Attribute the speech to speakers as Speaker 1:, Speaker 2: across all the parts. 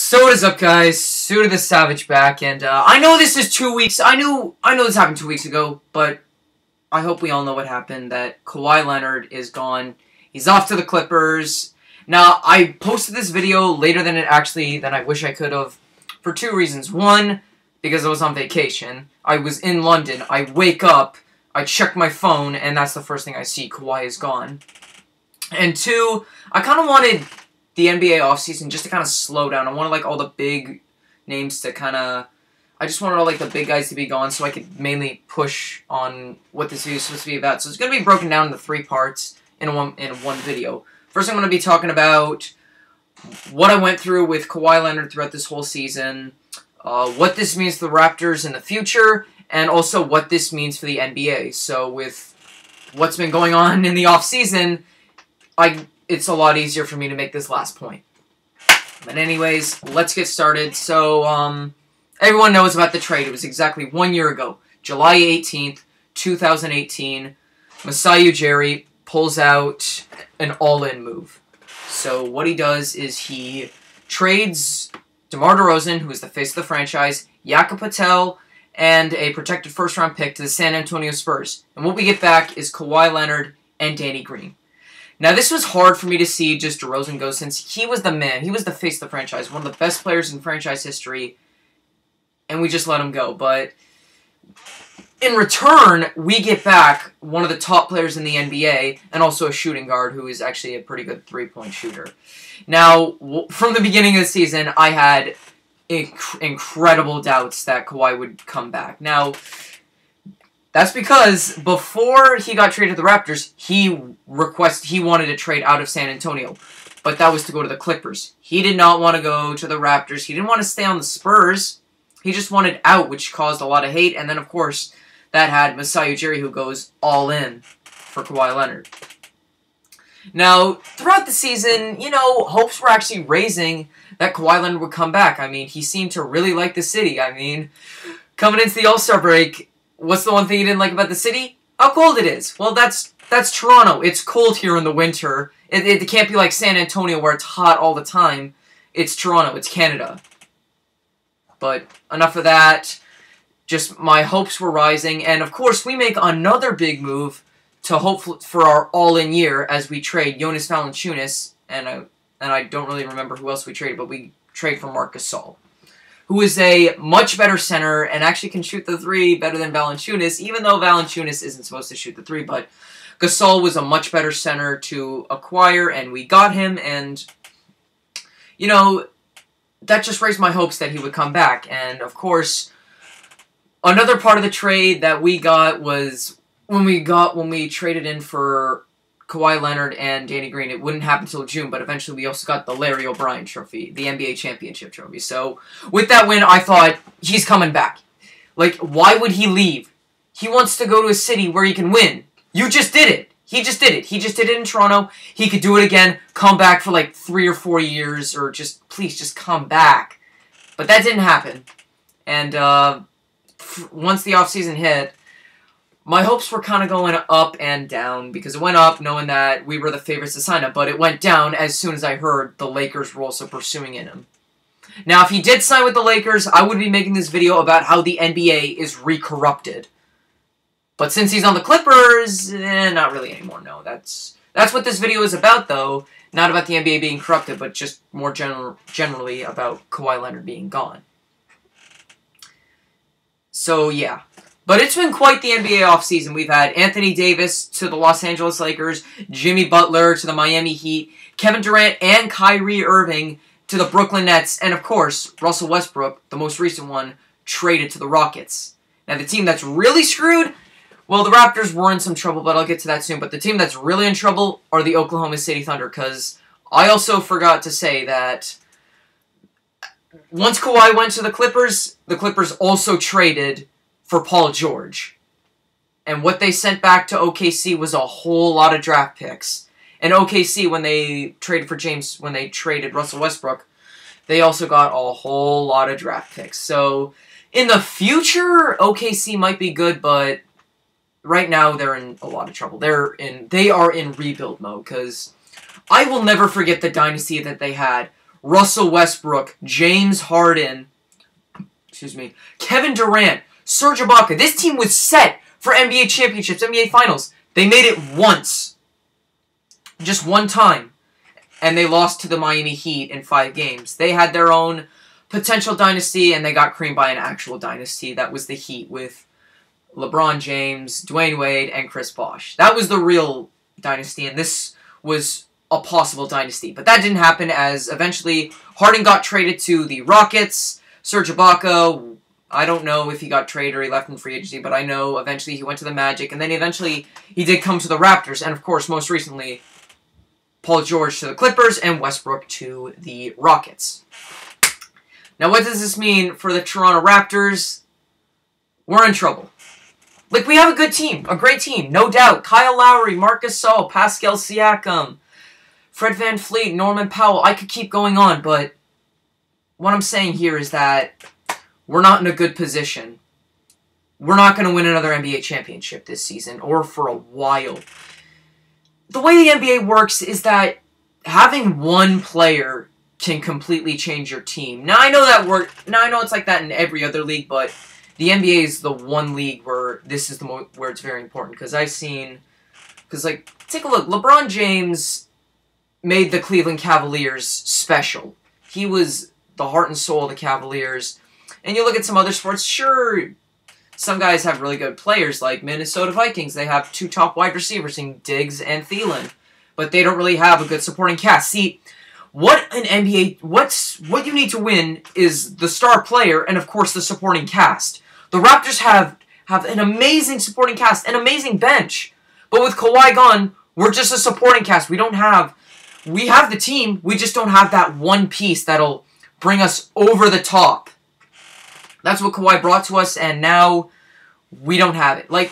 Speaker 1: So what is up, guys? Suda the Savage back, and I know this is 2 weeks. I know this happened 2 weeks ago, but I hope we all know what happened. That Kawhi Leonard is gone. He's off to the Clippers. Now, I posted this video later than I wish I could have, for two reasons. One, because I was on vacation. I was in London. I wake up, I check my phone, and that's the first thing I see. Kawhi is gone. And two, I kind of wanted the NBA offseason just to kind of slow down. I wanted, like, all the big names to kind of... I just wanted all, like, the big guys to be gone so I could mainly push on what this video is supposed to be about. So it's going to be broken down into 3 parts in one video. First, I'm going to be talking about what I went through with Kawhi Leonard throughout this whole season, what this means for the Raptors in the future, and also what this means for the NBA. So with what's been going on in the offseason, it's a lot easier for me to make this last point. But anyways, let's get started. So, everyone knows about the trade. It was exactly 1 year ago, July 18th, 2018. Masai Ujiri pulls out an all-in move. So what he does is he trades DeMar DeRozan, who is the face of the franchise, Jakob Poeltl, and a protected first-round pick to the San Antonio Spurs. And what we get back is Kawhi Leonard and Danny Green. Now, this was hard for me to see just DeRozan go, since he was the man. He was the face of the franchise, one of the best players in franchise history, and we just let him go. But in return, we get back one of the top players in the NBA, and also a shooting guard who is actually a pretty good three-point shooter. Now, from the beginning of the season, I had incredible doubts that Kawhi would come back. Now, that's because before he got traded to the Raptors, he wanted to trade out of San Antonio. But that was to go to the Clippers. He did not want to go to the Raptors. He didn't want to stay on the Spurs. He just wanted out, which caused a lot of hate. And then, of course, that had Masai Ujiri, who goes all in for Kawhi Leonard. Now, throughout the season, hopes were actually raising that Kawhi Leonard would come back. I mean, he seemed to really like the city. I mean, coming into the All-Star break, what's the one thing he didn't like about the city? How cold it is. Well, that's Toronto. It's cold here in the winter. It can't be like San Antonio where it's hot all the time. It's Toronto. It's Canada. But enough of that. Just my hopes were rising. And, of course, we make another big move to hope for our all-in year as we trade Jonas Valanciunas. And I don't really remember who else we traded, but we trade for Marc Gasol, who is a much better center and actually can shoot the three better than Valanciunas, even though Valanciunas isn't supposed to shoot the three. But Gasol was a much better center to acquire, and we got him, and, that just raised my hopes that he would come back. And, of course, another part of the trade that we got was when we traded in for Kawhi Leonard and Danny Green. It wouldn't happen until June, but eventually we also got the Larry O'Brien trophy, the NBA championship trophy. So, with that win, I thought, he's coming back. Like, why would he leave? He wants to go to a city where he can win. You just did it. He just did it. He just did it in Toronto. He could do it again, come back for like 3 or 4 years, or please, just come back. But that didn't happen. And, once the offseason hit, my hopes were kind of going up and down, because it went up knowing that we were the favorites to sign him, but it went down as soon as I heard the Lakers were also pursuing him. Now, if he did sign with the Lakers, I would be making this video about how the NBA is re-corrupted. But since he's on the Clippers, not really anymore, no. That's what this video is about, though. Not about the NBA being corrupted, but just more generally about Kawhi Leonard being gone. So, yeah. But it's been quite the NBA offseason. We've had Anthony Davis to the Los Angeles Lakers, Jimmy Butler to the Miami Heat, Kevin Durant and Kyrie Irving to the Brooklyn Nets, and of course, Russell Westbrook, the most recent one, traded to the Rockets. Now, the team that's really screwed, well, the Raptors were in some trouble, but I'll get to that soon. But the team that's really in trouble are the Oklahoma City Thunder, because I also forgot to say that once Kawhi went to the Clippers also traded for Paul George. And what they sent back to OKC was a whole lot of draft picks. And OKC, when they traded Russell Westbrook, they also got a whole lot of draft picks. So, in the future, OKC might be good, but right now they're in a lot of trouble. They are in rebuild mode, because I will never forget the dynasty that they had Russell Westbrook, James Harden, Kevin Durant, Serge Ibaka. This team was set for NBA championships, NBA finals. They made it once. Just one time. And they lost to the Miami Heat in 5 games. They had their own potential dynasty, and they got creamed by an actual dynasty. That was the Heat with LeBron James, Dwayne Wade, and Chris Bosh. That was the real dynasty, and this was a possible dynasty. But that didn't happen, as eventually Harden got traded to the Rockets. Serge Ibaka, I don't know if he got traded or he left in free agency, but I know eventually he went to the Magic, and then eventually he did come to the Raptors, and of course, most recently, Paul George to the Clippers, and Westbrook to the Rockets. Now, what does this mean for the Toronto Raptors? We're in trouble. Like, we have a good team, a great team, no doubt. Kyle Lowry, Marc Gasol, Pascal Siakam, Fred VanVleet, Norman Powell. I could keep going on, but what I'm saying here is that we're not in a good position. We're not going to win another NBA championship this season, or for a while. The way the NBA works is that having one player can completely change your team. Now I know it's like that in every other league, but the NBA is the one league where this is where it's very important. Because like, take a look. LeBron James made the Cleveland Cavaliers special. He was the heart and soul of the Cavaliers. And you look at some other sports, sure, some guys have really good players, like Minnesota Vikings. They have 2 top wide receivers in Diggs and Thielen. But they don't really have a good supporting cast. See, what you need to win is the star player and, of course, the supporting cast. The Raptors have an amazing supporting cast, an amazing bench. But with Kawhi gone, we're just a supporting cast. We have the team, we just don't have that one piece that'll bring us over the top. That's what Kawhi brought to us, and now we don't have it. Like,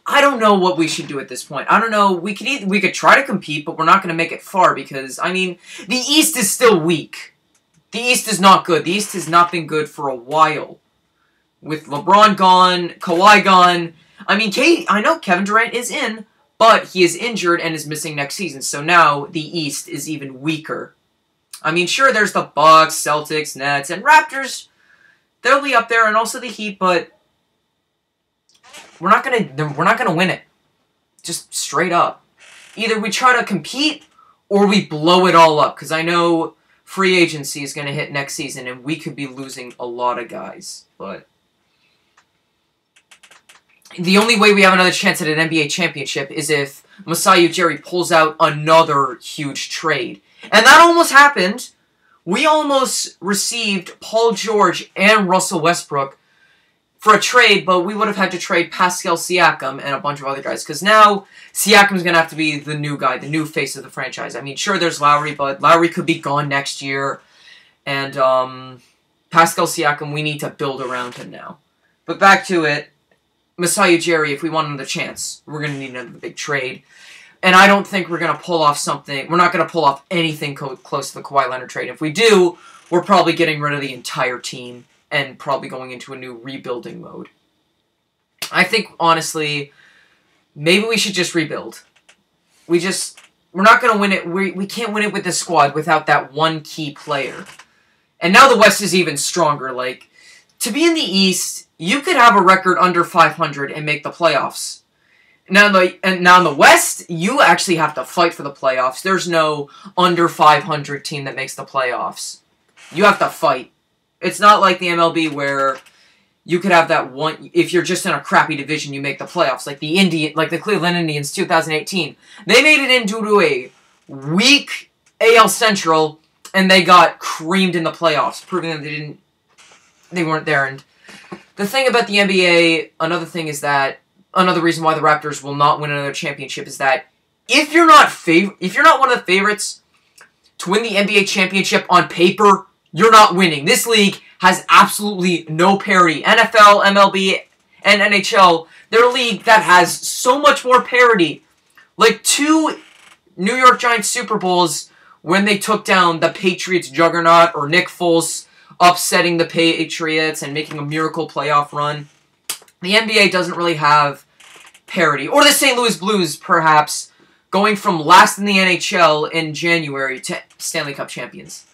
Speaker 1: I don't know what we should do at this point. I don't know. We could try to compete, but we're not going to make it far because, I mean, the East is still weak. The East is not good. The East has not been good for a while. With LeBron gone, Kawhi gone. I mean, I know Kevin Durant is in, but he is injured and is missing next season. So now the East is even weaker. I mean, sure, there's the Bucks, Celtics, Nets, and Raptors. They'll be up there, and also the Heat, but we're not gonna win it. Just straight up. Either we try to compete, or we blow it all up. Because I know free agency is gonna hit next season, and we could be losing a lot of guys. But the only way we have another chance at an NBA championship is if Masai Ujiri pulls out another huge trade. And that almost happened. We almost received Paul George and Russell Westbrook for a trade, but we would have had to trade Pascal Siakam and a bunch of other guys, because now Siakam's going to have to be the new guy, the new face of the franchise. I mean, sure, there's Lowry, but Lowry could be gone next year, and Pascal Siakam, we need to build around him now. But back to it, Masai Ujiri, if we want another chance, we're going to need another big trade. And I don't think we're going to pull off something. We're not going to pull off anything close to the Kawhi Leonard trade. If we do, we're probably getting rid of the entire team and probably going into a new rebuilding mode. I think, honestly, maybe we should just rebuild. We're not going to win it. We can't win it with this squad without that one key player. And now the West is even stronger. Like, to be in the East, you could have a record under 500 and make the playoffs. Now in the West, you actually have to fight for the playoffs. There's no under 500 team that makes the playoffs. You have to fight. It's not like the MLB where you could have that one. If you're just in a crappy division, you make the playoffs. Like the Cleveland Indians 2018, they made it into a weak AL Central, and they got creamed in the playoffs, proving that they weren't there. And the thing about the NBA, another thing is that. Another reason why the Raptors will not win another championship is that if you're not one of the favorites to win the NBA championship on paper, you're not winning. This league has absolutely no parity. NFL, MLB, and NHL, they're a league that has so much more parity. Like 2 New York Giants Super Bowls when they took down the Patriots juggernaut, or Nick Foles upsetting the Patriots and making a miracle playoff run. The NBA doesn't really have parity. Or the St. Louis Blues, perhaps, going from last in the NHL in January to Stanley Cup champions.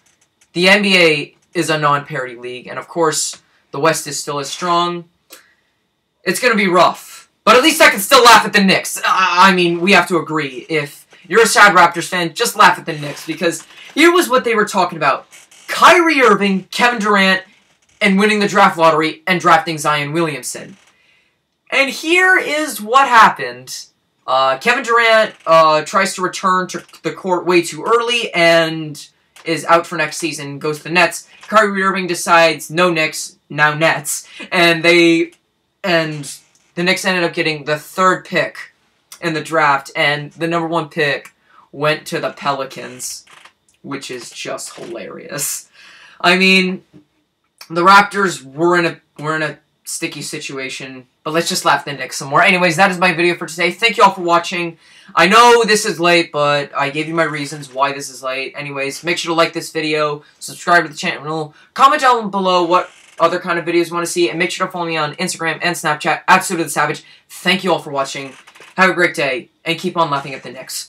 Speaker 1: the NBA is a non-parity league, and of course, the West is still as strong. It's going to be rough. But at least I can still laugh at the Knicks. I mean, we have to agree. If you're a sad Raptors fan, just laugh at the Knicks, because here was what they were talking about. Kyrie Irving, Kevin Durant, and winning the draft lottery and drafting Zion Williamson. And here is what happened. Kevin Durant tries to return to the court way too early and is out for next season, goes to the Nets. Kyrie Irving decides, no Knicks, now Nets. And the Knicks ended up getting the 3rd pick in the draft, and the number 1 pick went to the Pelicans, which is just hilarious. I mean, the Raptors were in a sticky situation, but let's just laugh at the Knicks some more. Anyways, that is my video for today. Thank you all for watching. I know this is late, but I gave you my reasons why this is late. Anyways, make sure to like this video, subscribe to the channel, comment down below what other kind of videos you want to see, and make sure to follow me on Instagram and Snapchat @SudoTheSavage. Thank you all for watching. Have a great day, and keep on laughing at the Knicks.